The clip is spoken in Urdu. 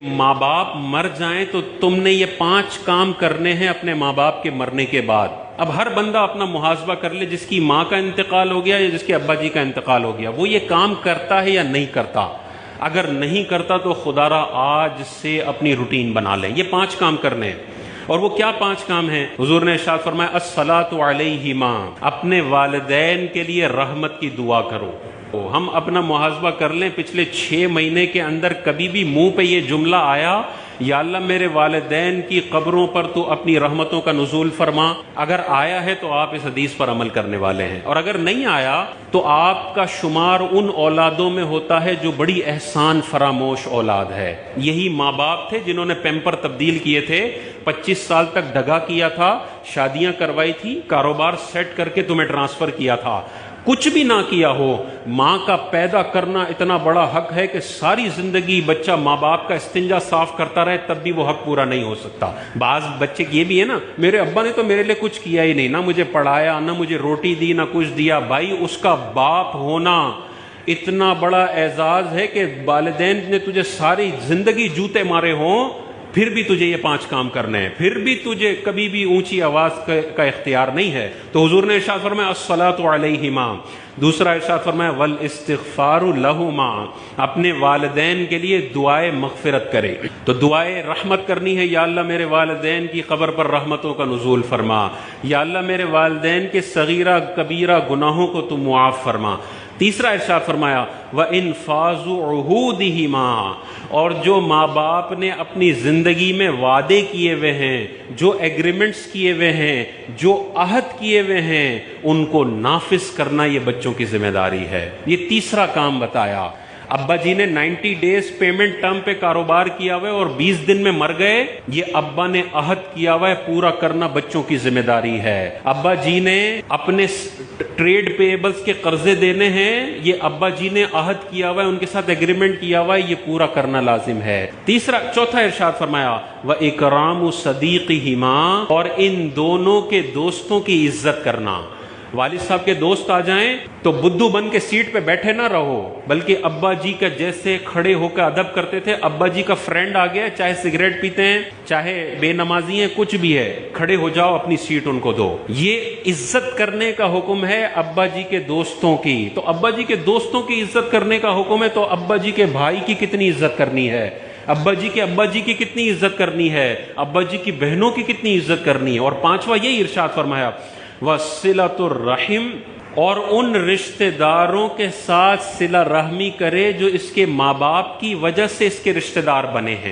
ماں باپ مر جائیں تو تم نے یہ 5 کام کرنے ہیں اپنے ماں باپ کے مرنے کے بعد۔ اب ہر بندہ اپنا محاسبہ کر لے، جس کی ماں کا انتقال ہو گیا یا جس کے ابا جی کا انتقال ہو گیا، وہ یہ کام کرتا ہے یا نہیں کرتا؟ اگر نہیں کرتا تو خدا را آج سے اپنی روٹین بنا لیں، یہ 5 کام کرنے ہیں۔ اور وہ کیا 5 کام ہیں؟ حضور نے ارشاد فرمایا الصلاۃ علیہما، اپنے والدین کے لیے رحمت کی دعا کرو۔ ہم اپنا محاسبہ کر لیں، پچھلے 6 مہینے کے اندر کبھی بھی منہ پہ یہ جملہ آیا یا اللہ میرے والدین کی قبروں پر تو اپنی رحمتوں کا نزول فرما؟ اگر آیا ہے تو آپ اس حدیث پر عمل کرنے والے ہیں، اور اگر نہیں آیا تو آپ کا شمار ان اولادوں میں ہوتا ہے جو بڑی احسان فراموش اولاد ہے۔ یہی ماں باپ تھے جنہوں نے پیمپر تبدیل کیے تھے، 25 سال تک دگا کیا تھا، شادیاں کروائی تھی، کاروبار سیٹ کر کے تمہیں ٹرانسفر کیا تھا۔ کچھ بھی نہ کیا ہو، ماں کا پیدا کرنا اتنا بڑا حق ہے کہ ساری زندگی بچہ ماں باپ کا استنجا صاف کرتا رہے تب بھی وہ حق پورا نہیں ہو سکتا۔ بعض بچے یہ بھی ہے نا، میرے ابا نے تو میرے لیے کچھ کیا ہی نہیں، نہ مجھے پڑھایا، نہ مجھے روٹی دی، نہ کچھ دیا۔ بھائی اس کا باپ ہونا اتنا بڑا اعزاز ہے کہ والدین نے تجھے ساری زندگی جوتے مارے ہوں، پھر بھی تجھے یہ 5 کام کرنے ہیں، پھر بھی تجھے کبھی بھی اونچی آواز کا اختیار نہیں ہے۔ تو حضور نے ارشاد فرمایا الصلاۃ علیہما، دوسرا ارشاد فرمایا والاستغفار لہما، اپنے والدین کے لیے دعائے مغفرت کرے۔ تو دعائے رحمت کرنی ہے، یا اللہ میرے والدین کی قبر پر رحمتوں کا نزول فرما، یا اللہ میرے والدین کے صغیرہ کبیرہ گناہوں کو تو معاف فرما۔ تیسرا ارشاد فرمایا وَإِنفَاذُ عُهُودِهِمَا، اور جو ماں باپ نے اپنی زندگی میں وعدے کیے ہوئے ہیں، جو ایگریمنٹس کیے ہوئے ہیں، جو عہد کیے ہوئے ہیں، ان کو نافذ کرنا یہ بچوں کی ذمہ داری ہے۔ یہ تیسرا کام بتایا۔ ابا جی نے 90 ڈیز پیمنٹ ٹرم پہ کاروبار کیا ہوا ہے اور 20 دن میں مر گئے، یہ ابا نے عہد کیا ہوا ہے، پورا کرنا بچوں کی ذمہ داری ہے۔ ابا جی نے اپنے ٹریڈ پیبلز کے قرضے دینے ہیں، یہ ابا جی نے عہد کیا ہوا ہے، ان کے ساتھ ایگریمنٹ کیا ہوا ہے، یہ پورا کرنا لازم ہے۔ چوتھا ارشاد فرمایا وَإِكْرَامُ صَدِيقِهِمَا، اور ان دونوں کے دوستوں کی عزت کرنا۔ والد صاحب کے دوست آ جائیں تو بدھو بن کے سیٹ پہ بیٹھے نہ رہو، بلکہ ابا جی کا جیسے کھڑے ہو کے ادب کرتے تھے، ابا جی کا فرینڈ آ گیا، چاہے سگریٹ پیتے ہیں، چاہے بے نمازی ہیں، کچھ بھی ہے، کھڑے ہو جاؤ، اپنی سیٹ ان کو دو۔ یہ عزت کرنے کا حکم ہے ابا جی کے دوستوں کی۔ تو ابا جی کے دوستوں کی عزت کرنے کا حکم ہے، تو ابا جی کے بھائی کی کتنی عزت کرنی ہے، ابا جی کی کتنی عزت کرنی ہے، ابا جی کی بہنوں کی کتنی عزت کرنی ہے۔ اور 5واں یہی ارشاد فرمایا وَصِلَةُ الرَّحِمِ، اور ان رشتہ داروں کے ساتھ صلہ رحمی کرے جو اس کے ماں باپ کی وجہ سے اس کے رشتہ دار بنے ہیں۔